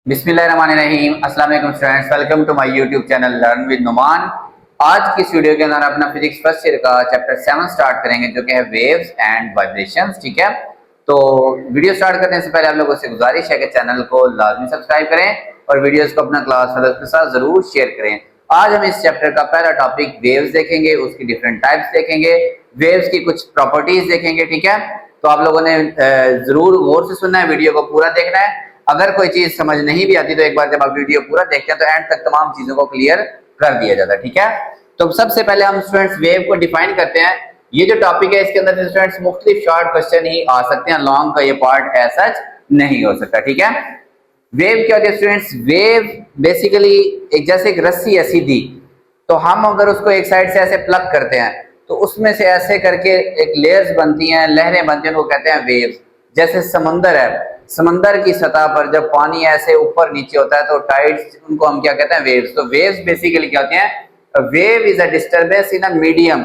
बिस्मिल्लाहिर्रहमानिर्रहीम। अस्सलाम वालेकुम students, welcome to my YouTube channel learn with Numan. आज की इस वीडियो के अंदर अपना फिजिक्स फर्स्ट ईयर का चैप्टर 7 स्टार्ट करेंगे, जो कि है वेव्स एंड वाइब्रेशंस। ठीक है, तो वीडियो स्टार्ट करने से पहले आप लोगों से गुजारिश है कि चैनल को लाजमी सब्सक्राइब करें और वीडियोस को अपना क्लास फेलोज के साथ जरूर शेयर करें। आज हम इस चैप्टर का पहला टॉपिक वेव्स देखेंगे, उसकी डिफरेंट टाइप्स देखेंगे, वेव्स की कुछ प्रॉपर्टीज देखेंगे। ठीक है, तो आप लोगों ने जरूर गौर से सुनना है, वीडियो को पूरा देखना है। अगर कोई चीज समझ नहीं भी आती तो एक बार जब आप वीडियो पूरा देखते हैं तो एंड तक तमाम चीजों को क्लियर कर दिया जाता है। ठीक है, तो सबसे पहले हम स्टूडेंट्स वेव को डिफाइन करते हैं। ये जो टॉपिक है इसके अंदर स्टूडेंट्स मुख्तलिफ शॉर्ट क्वेश्चन ही आ सकते हैं, लॉन्ग का ये पार्ट ऐसा नहीं हो सकता। ठीक है, वेव क्या होती है स्टूडेंट्स? वेव बेसिकली एक जैसे एक रस्सी है सीधी, तो हम अगर उसको एक साइड से ऐसे प्लग करते हैं तो उसमें से ऐसे करके एक लेयर्स बनती हैं, लहरें बनती हैं, उनको कहते हैं वेव्स। जैसे समंदर है, समंदर की सतह पर जब पानी ऐसे ऊपर नीचे होता है तो टाइड्स, उनको हम क्या कहते हैं? वेव्स। तो वेव्स बेसिकली क्या होती हैं? Wave is a disturbance in a medium.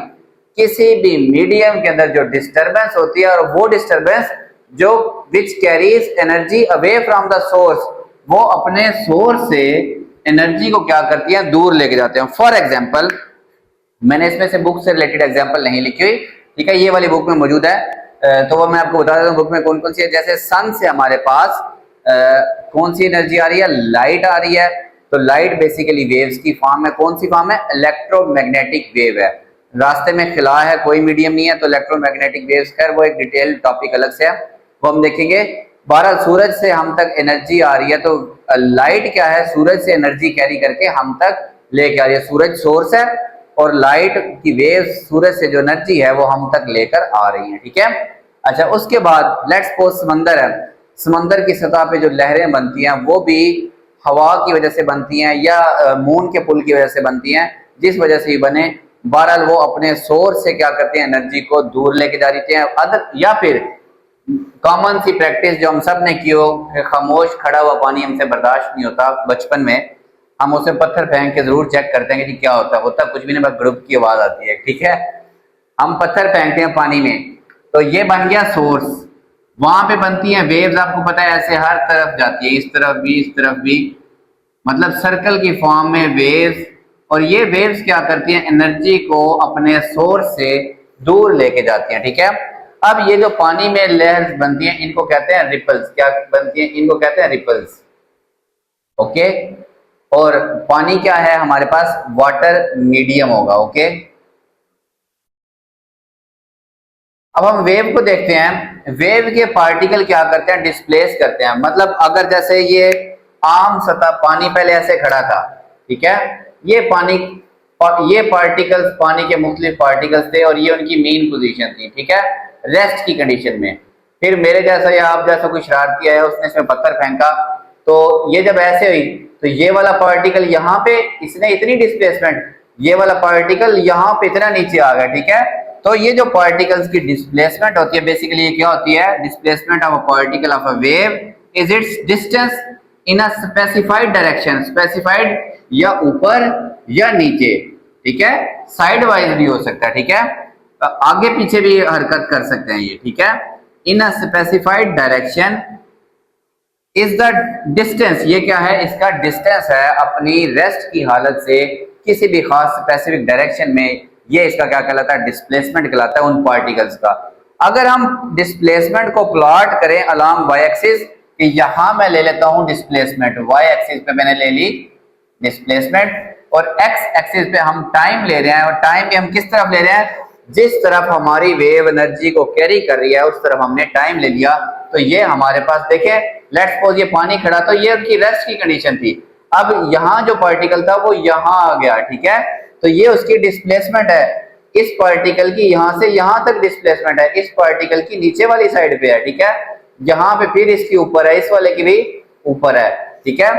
किसी भी मीडियम के अंदर जो डिस्टरबेंस होती है, और वो डिस्टरबेंस जो which carries energy away from the source, वो अपने सोर्स से एनर्जी को क्या करती है? दूर लेके जाते हैं। फॉर एग्जाम्पल, मैंने इसमें से बुक से रिलेटेड एग्जांपल नहीं लिखी हुई, ठीक है, ये वाली बुक में मौजूद है। तो वो मैं आपको बता देता हूँ बुक में कौन कौन सी है। जैसे सन से हमारे पास कौन सी एनर्जी आ रही है? लाइट आ रही है। तो लाइट बेसिकली वेव्स की फॉर्म है। कौन सी फॉर्म है? इलेक्ट्रोमैग्नेटिक वेव है। रास्ते में खिला है, कोई मीडियम नहीं है, तो इलेक्ट्रोमैग्नेटिक वेव्स, खैर वो एक डिटेल टॉपिक अलग से है, वो हम देखेंगे। 12 सूरज से हम तक एनर्जी आ रही है, तो लाइट क्या है? सूरज से एनर्जी कैरी करके हम तक लेके आ रही है। सूरज सोर्स है और लाइट की वेव सूरज से जो एनर्जी है वो हम तक लेकर आ रही है। ठीक है, अच्छा, उसके बाद लेट्स सपोज समंदर है। समंदर की सतह पे जो लहरें बनती हैं वो भी हवा की वजह से बनती हैं या मून के पुल की वजह से बनती हैं, जिस वजह से ये बने। बहरहाल वो अपने सोर्स से क्या करते हैं? एनर्जी को दूर लेके जा रही हैं। अदर या फिर कॉमन सी प्रैक्टिस जो हम सब ने की हो, खामोश खड़ा हुआ पानी हमसे बर्दाश्त नहीं होता। बचपन में हम उसे पत्थर फेंक के जरूर चेक करते हैं कि क्या होता है। होता कुछ भी नहीं, बस ग्रुप की आवाज आती है। ठीक है, हम पत्थर फेंकते हैं पानी में, तो ये बन गया सोर्स। वहां पे बनती है वेव्स, आपको पता है, ऐसे हर तरफ जाती है, इस तरफ भी इस तरफ भी, मतलब सर्कल की फॉर्म में वेव्स। और ये वेव्स क्या करती हैं? एनर्जी को अपने सोर्स से दूर लेके जाती हैं। ठीक है, अब ये जो पानी में लेयर्स बनती हैं इनको कहते हैं रिपल्स। क्या बनती हैं? इनको कहते हैं रिपल्स। ओके, और पानी क्या है हमारे पास? वाटर मीडियम होगा। ओके, अब हम वेव को देखते हैं। वेव के पार्टिकल क्या करते हैं? डिस्प्लेस करते हैं। मतलब अगर जैसे ये आम सतह पानी पहले ऐसे खड़ा था, ठीक है, ये पानी, ये पार्टिकल्स पानी के मुख्तलिफ पार्टिकल्स थे और ये उनकी मेन पोजीशन थी। ठीक है, रेस्ट की कंडीशन में। फिर मेरे जैसा या आप जैसा कोई शरारती आया, उसने इसमें पत्थर फेंका, तो ये जब ऐसे हुई तो ये वाला पार्टिकल यहाँ पे, इसने इतनी डिस्प्लेसमेंट, ये वाला पार्टिकल यहाँ पे इतना नीचे आ गया। ठीक है, तो ये जो पार्टिकल्स की डिस्प्लेसमेंट होती है बेसिकली ये क्या होती है? Displacement of a particle of a wave is it's distance in a specified direction. Specified या ऊपर या नीचे, ठीक है, साइड वाइज भी हो सकता है। ठीक है, आगे पीछे भी हरकत कर सकते हैं ये। ठीक है, in a specified direction is the distance. ये क्या है? इसका डिस्टेंस है अपनी रेस्ट की हालत से किसी भी खास स्पेसिफिक डायरेक्शन में। ये इसका क्या कहलाता है? डिस्प्लेसमेंट कहलाता है उन पार्टिकल्स का। अगर हम डिस्प्लेसमेंट को प्लॉट करें अलोंग वाई एक्सिस, कि यहां मैं ले लेता हूं डिस्प्लेसमेंट, वाई एक्सिस पे मैंने ले ली डिस्प्लेसमेंट, और एक्स एक्सिस पे हम टाइम ले रहे हैं। और टाइम पे हम किस तरफ ले रहे हैं? जिस तरफ हमारी वेव एनर्जी को कैरी कर रही है उस तरफ हमने टाइम ले लिया। तो ये हमारे पास देखे, लेट्स सपोज ये पानी खड़ा, तो ये उनकी रेस्ट की कंडीशन थी। अब यहाँ जो पार्टिकल था वो यहाँ आ गया। ठीक है, तो ये उसकी डिस्प्लेसमेंट है। इस पार्टिकल की यहाँ से यहाँ तक डिस्प्लेसमेंट है, इस पार्टिकल की नीचे वाली साइड पे है। ठीक है, यहाँ पे फिर इसकी ऊपर है, इस वाले की भी ऊपर है। ठीक है,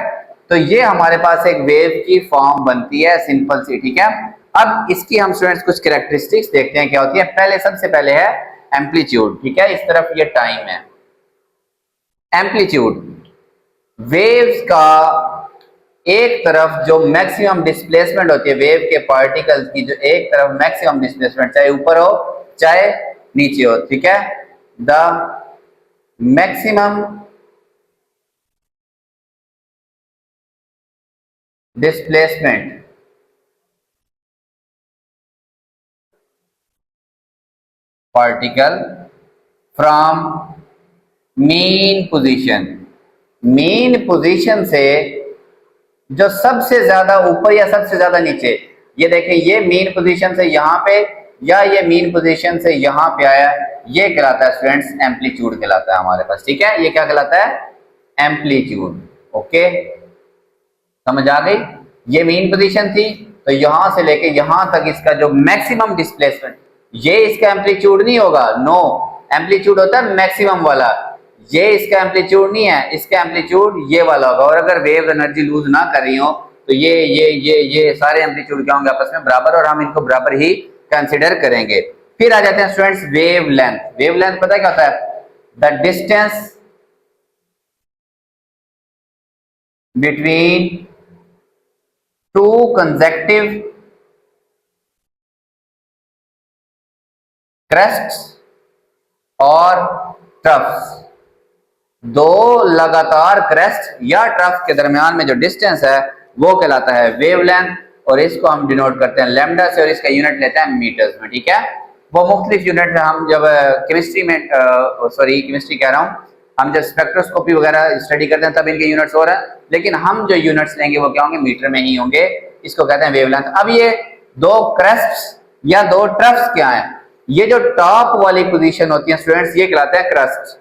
तो ये हमारे पास एक वेव की फॉर्म बनती है, सिंपल सी। ठीक है, अब इसकी हम स्टूडेंट्स कुछ कैरेक्टरिस्टिक्स देखते हैं क्या होती है। पहले सबसे पहले है एम्पलीट्यूड। ठीक है, इस तरफ ये टाइम है। एम्पलीट्यूड वेव्स का एक तरफ जो मैक्सिमम डिस्प्लेसमेंट होती है वेव के पार्टिकल्स की, जो एक तरफ मैक्सिमम डिस्प्लेसमेंट, चाहे ऊपर हो चाहे नीचे हो, ठीक है, the maximum displacement particle from mean position, mean position से जो सबसे ज्यादा ऊपर या सबसे ज्यादा नीचे, ये देखें ये मीन पोजीशन से यहां पे या ये मीन पोजीशन से यहां पे आया, ये कहलाता है स्टूडेंट्स एम्पलीट्यूड कहलाता है हमारे पास। ठीक है, ये क्या कहलाता है? एम्पलीट्यूड। ओके, समझ आ गई? ये मीन पोजीशन थी तो यहां से लेके यहां तक इसका जो मैक्सिमम डिस्प्लेसमेंट, ये इसका एम्पलीट्यूड नहीं होगा, नो, एम्पलीट्यूड होता है मैक्सिमम वाला, ये इसका एम्पलीट्यूड नहीं है, इसका एम्पलीट्यूड ये वाला होगा। और अगर वेव एनर्जी लूज ना कर रही हो तो ये सारे एम्पलीट्यूड क्या होंगे आपस में बराबर, और हम इनको बराबर ही कंसिडर करेंगे। फिर आ जाते हैं students wavelength. Wavelength पता है क्या होता है? The distance between two consecutive crests और ट्रफ्स, दो लगातार क्रेस्ट या ट्रफ के दरमियान में जो डिस्टेंस है वो कहलाता है वेवलेंथ, और इसको हम डिनोट करते हैं लैम्डा से, और इसका यूनिट लेते हैं मीटर्स में। ठीक है, वो मुख्तलिफ यूनिट हम जब केमिस्ट्री में केमिस्ट्री कह रहा हूँ, हम जब स्पेक्ट्रोस्कोपी वगैरह स्टडी करते हैं तब इनके यूनिट्स हो रहे हैं, लेकिन हम जो यूनिट्स लेंगे वो क्या होंगे? मीटर में ही होंगे। इसको कहते हैं वेवलेंथ। अब ये दो क्रेस्ट्स या दो ट्रफ्स क्या है? ये जो टॉप वाली पोजीशन होती है स्टूडेंट्स, ये कहलाते हैं क्रेस्ट।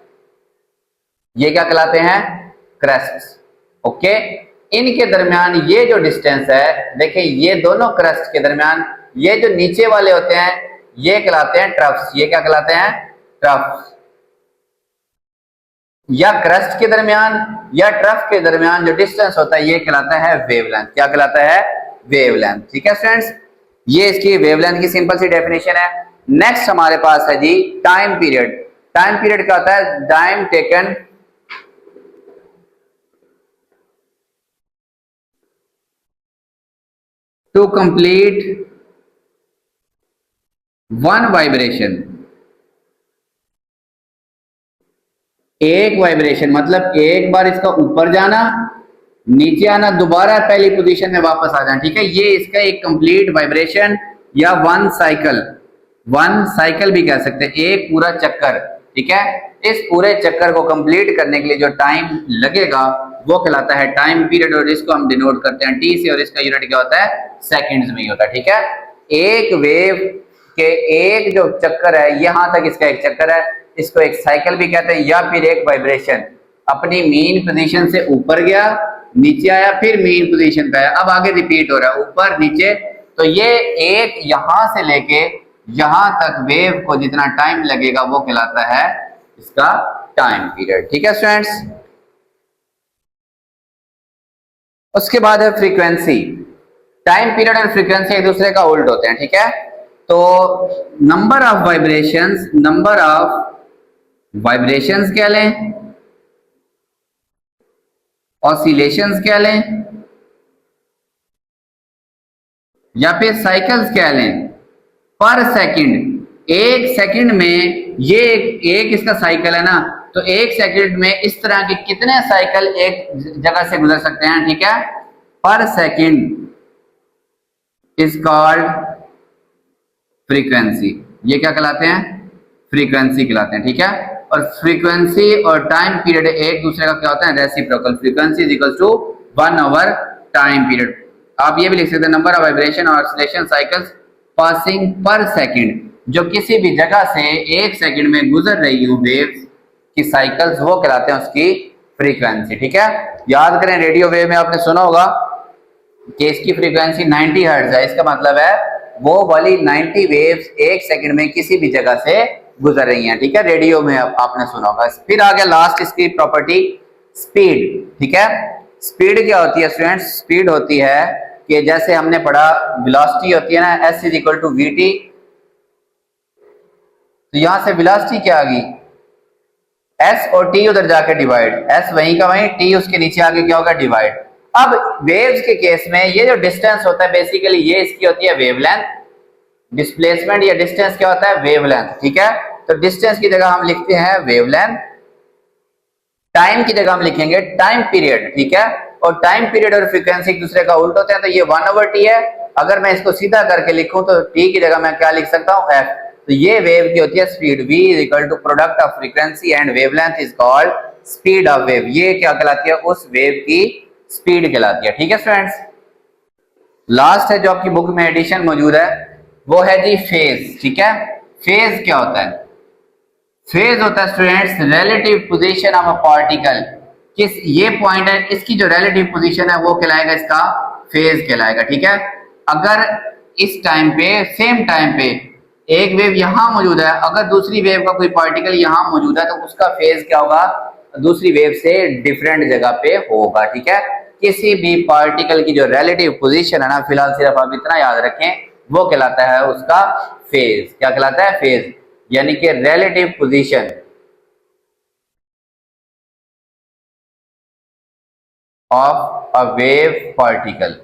ये क्या कहलाते हैं? क्रेस्ट। ओके, इनके दरमियान ये जो डिस्टेंस है, देखिए ये दोनों क्रेस्ट के दरमियान ये जो नीचे वाले होते हैं ये कहलाते हैं ट्रफ्स। ये क्या कहलाते हैं? ट्रफ्स। या क्रेस्ट के दरमियान या ट्रफ के दरमियान जो डिस्टेंस होता है ये कहलाता है वेवलेंथ। क्या कहलाता है? वेवलेंथ। ठीक है स्टूडेंट्स, ये इसकी वेवलेंथ की सिंपल सी डेफिनेशन है। नेक्स्ट हमारे पास है जी टाइम पीरियड। टाइम पीरियड क्या होता है? Time taken to complete one vibration. एक वाइब्रेशन मतलब एक बार इसका ऊपर जाना, नीचे आना, दोबारा पहली पोजीशन में वापस आ जाना। ठीक है, ये इसका एक कंप्लीट वाइब्रेशन या वन साइकिल भी कह सकते हैं, एक पूरा चक्कर। ठीक है, इस पूरे चक्कर को कंप्लीट करने के लिए जो टाइम लगेगा वो कहलाता है टाइम पीरियड, और इसको हम डिनोट करते हैं टी से, और इसका यूनिट क्या होता है? सेकंड्स में ही होता है। ठीक है, एक वेव के एक जो चक्कर है, यहां तक इसका एक चक्कर है, इसको एक साइकिल भी कहते हैं, या फिर एक वाइब्रेशन अपनी मीन पोजीशन से ऊपर गया, नीचे आया, फिर मीन पोजीशन पे आया, अब आगे रिपीट हो रहा है ऊपर नीचे। तो ये एक यहां से लेके यहां तक वेव को जितना टाइम लगेगा वो कहलाता है इसका टाइम पीरियड। ठीक है स्टूडेंट्स, उसके बाद है फ्रीक्वेंसी। टाइम पीरियड और फ्रीक्वेंसी एक दूसरे का उल्ट होते हैं। ठीक है, तो नंबर ऑफ वाइब्रेशंस क्या लें, ऑसिलेशंस क्या लें, या फिर साइकिल्स क्या लें? पर सेकंड, एक सेकंड में ये एक इसका साइकिल है ना, तो एक सेकंड में इस तरह के कितने साइकिल एक जगह से गुजर सकते हैं? ठीक है, पर सेकंड इज कॉल्ड फ्रीक्वेंसी। ये क्या कहलाते हैं? फ्रीक्वेंसी कहलाते हैं। ठीक है, और फ्रीक्वेंसी और टाइम पीरियड एक दूसरे का क्या होता है? Reciprocal. Frequency is equal to 1 over time period. आप ये भी लिख सकते हैं नंबर ऑफ वाइब्रेशन और oscillation cycles passing per second, जो किसी भी जगह से एक सेकंड में गुजर रही हो वेव्स की साइकिल्स, वो कहलाते हैं उसकी फ्रीक्वेंसी। ठीक है, याद करें रेडियो वेव में आपने सुना होगा कि इसकी फ्रीक्वेंसी 90 हर्ट्ज है। इसका मतलब है वो वाली 90 वेव्स एक सेकंड में किसी भी जगह से गुजर रही हैं। ठीक है, रेडियो में आपने सुना होगा। फिर आ गया लास्ट इसकी प्रॉपर्टी स्पीड। ठीक है, स्पीड क्या होती है स्टूडेंट्स? स्पीड होती है कि जैसे हमने पढ़ा वेलोसिटी होती है ना, s is equal to vt, तो यहां से वेलोसिटी क्या आ गई? s और t उधर जाके डिवाइड, s वहीं का वहीं, t उसके नीचे आके क्या होगा? डिवाइड। अब वेव्स के केस में ये जो डिस्टेंस होता है बेसिकली ये इसकी होती है वेवलेंथ। डिस्प्लेसमेंट या डिस्टेंस क्या होता है? वेवलेंथ। ठीक है, तो डिस्टेंस की जगह हम लिखते हैं वेवलेंथ, टाइम की जगह हम लिखेंगे टाइम पीरियड। ठीक है, और टाइम पीरियड और फ्रीक्वेंसी एक दूसरे का उल्ट होते हैं, तो ये 1/t है। अगर मैं इसको सीधा करके लिखूं तो t की जगह मैं क्या लिख सकता हूं, f। तो ये वेव की होती है speed, v is equal to product of frequency and wavelength is called speed of wave. ये क्या कहलाती है, उस वेव की स्पीड कहलाती है। ठीक है स्टूडेंट्स, लास्ट है जो आपकी बुक में एडिशन मौजूद है वो है जी फेज। ठीक है, फेज क्या होता है? फेज होता है students relative position of a particle. किस ये पॉइंट है, इसकी जो रिलेटिव पोजीशन है वो कहलाएगा, इसका फेज कहलाएगा। ठीक है, अगर इस टाइम पे सेम टाइम पे एक वेव यहां मौजूद है, अगर दूसरी वेव का कोई पार्टिकल यहां मौजूद है, तो उसका फेज क्या होगा, दूसरी वेव से डिफरेंट जगह पे होगा। ठीक है, किसी भी पार्टिकल की जो रिलेटिव पोजीशन है ना, फिलहाल सिर्फ आप इतना याद रखें, वो कहलाता है उसका फेज। क्या कहलाता है? फेज, यानी कि relative position of a wave particle,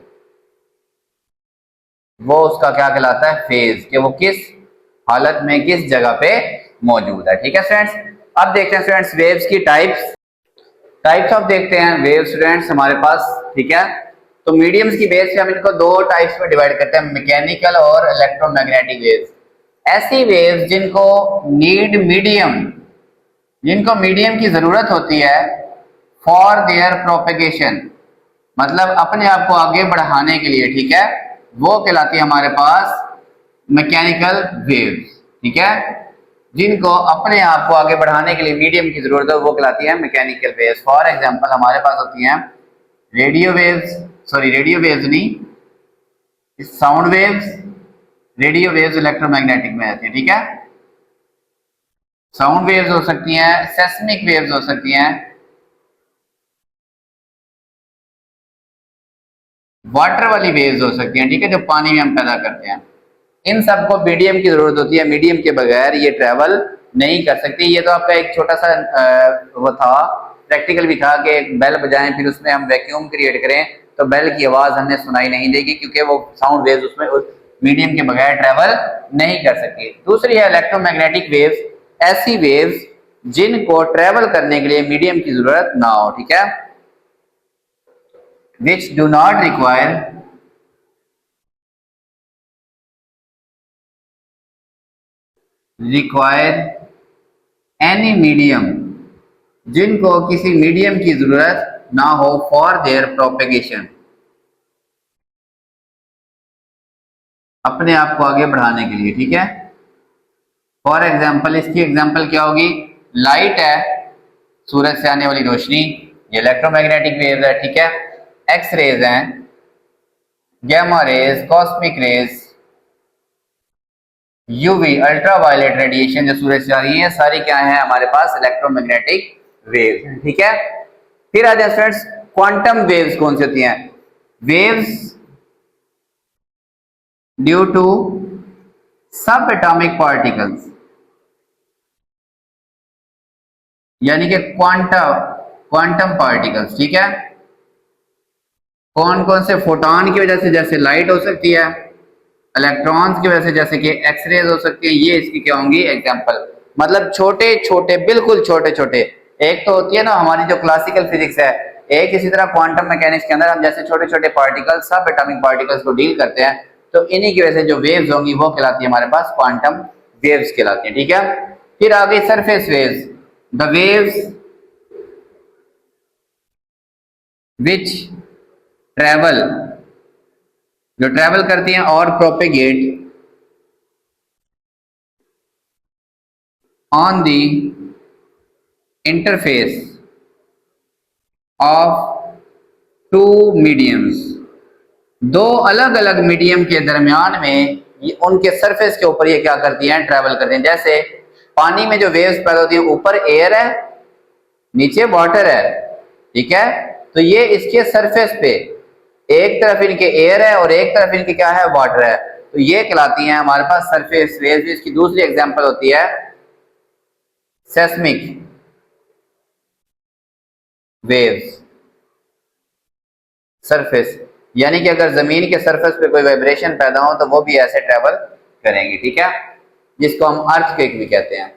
वो उसका क्या कहलाता है? फेज, कि वो किस हालत में किस जगह पे मौजूद है। ठीक है स्टूडेंट्स, अब देखते हैं स्टूडेंट्स वेव्स की टाइप्स। टाइप्स ऑफ देखते हैं वेव स्टूडेंट्स हमारे पास। ठीक है, तो मीडियम्स की बेस पे हम इनको दो टाइप्स में डिवाइड करते हैं, मैकेनिकल और इलेक्ट्रोमैग्नेटिक वेव्स। ऐसी वेव्स जिनको नीड मीडियम, जिनको मीडियम की जरूरत होती है फॉर देयर प्रोपेगेशन, मतलब अपने आप को आगे बढ़ाने के लिए। ठीक है, वो कहलाती है हमारे पास मैकेनिकल वेव्स। ठीक है, जिनको अपने आप को आगे बढ़ाने के लिए मीडियम की जरूरत है वो कहलाती है मैकेनिकल वेव्स। फॉर एग्जांपल हमारे पास होती हैं radio waves, sorry radio waves नहीं, sound waves. Radio waves electromagnetic में आती है। ठीक है, साउंड वेव्स हो सकती हैं, सेस्मिक वेव्स हो सकती हैं, वाटर वाली वेव्स हो सकती हैं। ठीक है, जो पानी में हम पैदा करते हैं। इन सबको मीडियम की जरूरत होती है, मीडियम के बगैर ये ट्रेवल नहीं कर सकती। ये तो आपका एक छोटा सा वो था, प्रैक्टिकल भी था कि एक बेल बजाएं फिर उसमें हम वैक्यूम क्रिएट करें तो बेल की आवाज हमें सुनाई नहीं देगी, क्योंकि वो साउंड वेव्स उसमें उस मीडियम के बगैर ट्रेवल नहीं कर सकती। दूसरी है इलेक्ट्रोमैग्नेटिक वेव्स, ऐसी वेव्स जिनको ट्रेवल करने के लिए मीडियम की जरूरत ना हो। ठीक है, which do not require any medium, जिनको किसी मीडियम की जरूरत ना हो फॉर देयर प्रोपेगेशन, अपने आप को आगे बढ़ाने के लिए। ठीक है, फॉर एग्जाम्पल, इसकी एग्जाम्पल क्या होगी? लाइट है, सूरज से आने वाली रोशनी, ये इलेक्ट्रोमैग्नेटिक वेव है। ठीक है, एक्स रेज हैं, gamma rays, cosmic rays, UV ultraviolet radiation जो सूरज से आ रही है, सारी क्या है हमारे पास? Electromagnetic wave. ठीक है, फिर आ जाए स्टूडेंट्स क्वांटम वेव्स कौन सी होती हैं? वेव्स ड्यू टू सब एटॉमिक पार्टिकल्स, यानी कि क्वांटम पार्टिकल्स। ठीक है, कौन कौन से? फोटॉन की वजह से, जैसे लाइट हो सकती है, इलेक्ट्रॉन्स की वजह से जैसे कि एक्सरेज हो सकती है, ये इसकी क्या होंगी? एग्जांपल। मतलब छोटे छोटे, बिल्कुल छोटे छोटे। एक तो होती है ना हमारी जो क्लासिकल फिजिक्स है, एक इसी तरह क्वांटम मैकेनिक्स के अंदर हम जैसे छोटे छोटे पार्टिकल्स, सब एटॉमिक पार्टिकल्स को डील करते हैं, तो इन्हीं की वजह से जो वेव्स होंगी वो कहलाती है हमारे पास क्वांटम वेव्स कहलाती है। ठीक है, फिर आ गई surface waves, the waves which travel, जो ट्रेवल करती हैं और propagate on the interface of two mediums, दो अलग अलग मीडियम के दरमियान में ये उनके सरफेस के ऊपर ये क्या करती हैं? ट्रेवल करती हैं। जैसे पानी में जो वेव्स पैदा होती हैं, ऊपर एयर है, नीचे वाटर है। ठीक है, तो ये इसके सरफेस पे एक तरफ इनके एयर है और एक तरफ इनके क्या है? वाटर है, तो ये कहलाती हैं हमारे पास सरफेस वेव्स। इसकी दूसरी एग्जांपल होती है सेस्मिक वेव्स, सरफेस, यानी कि अगर जमीन के सरफेस पे कोई वाइब्रेशन पैदा हो तो वो भी ऐसे ट्रेवल करेंगे। ठीक है, जिसको हम अर्थक्वेक भी कहते हैं।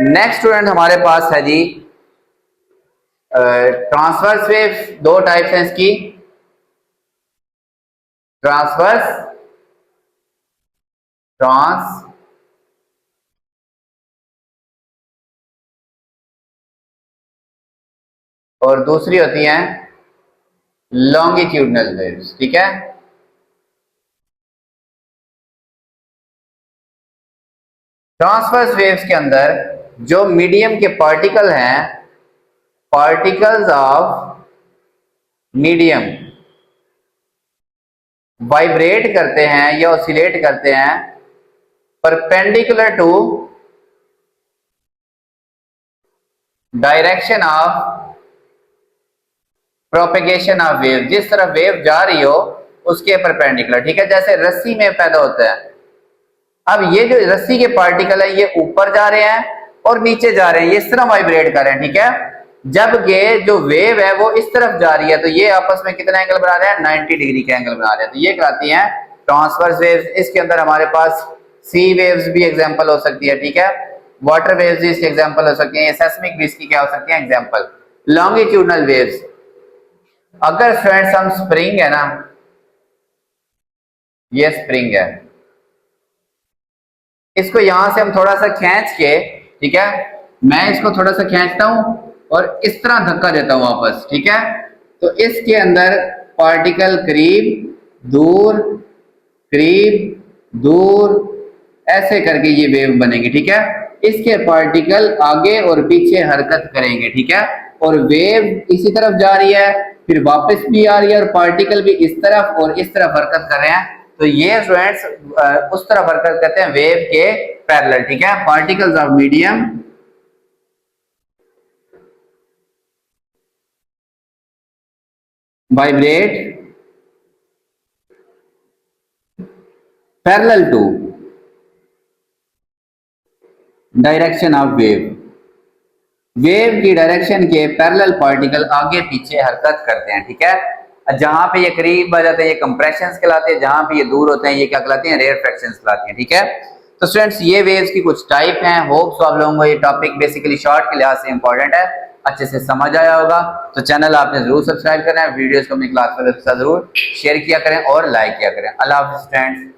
नेक्स्ट स्टूडेंट हमारे पास है जी ट्रांसवर्स वेव दो टाइप्स हैं इसकी, ट्रांसवर्स ट्रांस और दूसरी होती हैं लॉन्गिट्यूडनल वेव्स। ठीक है, ट्रांसवर्स वेव्स के अंदर जो मीडियम के पार्टिकल हैं, पार्टिकल्स ऑफ मीडियम वाइब्रेट करते हैं या ऑसिलेट करते हैं perpendicular to direction of propagation of wave, जिस तरफ वेव जा रही हो उसके परपेंडिकुलर। ठीक है, जैसे रस्सी में पैदा होता है, अब ये जो रस्सी के पार्टिकल है ये ऊपर जा रहे हैं और नीचे जा रहे हैं, ये इस तरह वाइब्रेट कर रहे हैं। ठीक है, जब ये जो वेव है वो इस तरफ जा रही है तो ये आपस में कितना एंगल बना रहे हैं, 90 डिग्री का एंगल बना रहे हैं, तो ये कहलाती हैं ट्रांसवर्स वेव्स। इसके अंदर हमारे पास सी वेव्स भी एग्जांपल हो सकती है। ठीक है, वाटर वेव्स भी इसके एग्जांपल हो सकती हैं, सेस्मिक भी इसकी क्या हो सकती है, एग्जांपल। लॉन्गिट्यूडनल वेव्स, अगर फ्रेंड्स हम स्प्रिंग है ना, ये स्प्रिंग है, इसको यहां से हम थोड़ा सा खींच के, ठीक है, मैं इसको थोड़ा सा खींचता हूं और इस तरह धक्का देता हूं वापस। ठीक है, तो इसके अंदर पार्टिकल करीब दूर ऐसे करके ये वेव बनेगी। ठीक है, इसके पार्टिकल आगे और पीछे हरकत करेंगे। ठीक है, और वेव इसी तरफ जा रही है, फिर वापस भी आ रही है, और पार्टिकल भी इस तरफ और इस तरफ हरकत कर रहे हैं, तो ये स्टूडेंट्स उस तरफ हरकत करते हैं वेव के पैरेलल। ठीक है, particles of medium vibrate parallel to direction of wave, wave की डायरेक्शन के पैरेलल पार्टिकल आगे पीछे हरकत करते हैं। ठीक है, जहां पे ये करीब आ जाते हैं ये कंप्रेशंस कहलाते हैं, जहां पे ये दूर होते हैं ये क्या कहलाते हैं, रेयरफैक्शंस कहलाती हैं। ठीक है, तो स्टूडेंट्स ये वेव्स की कुछ टाइप हैं। होप सो आप लोगों को ये टॉपिक बेसिकली शॉर्ट के लिहाज से इंपॉर्टेंट है, अच्छे से समझ आया होगा। तो चैनल आपने जरूर सब्सक्राइब करना है, वीडियोस को अपनी क्लास वालों के साथ जरूर शेयर किया करें और लाइक किया करें। अल्लाह हाफिज़ स्टूडेंट्स।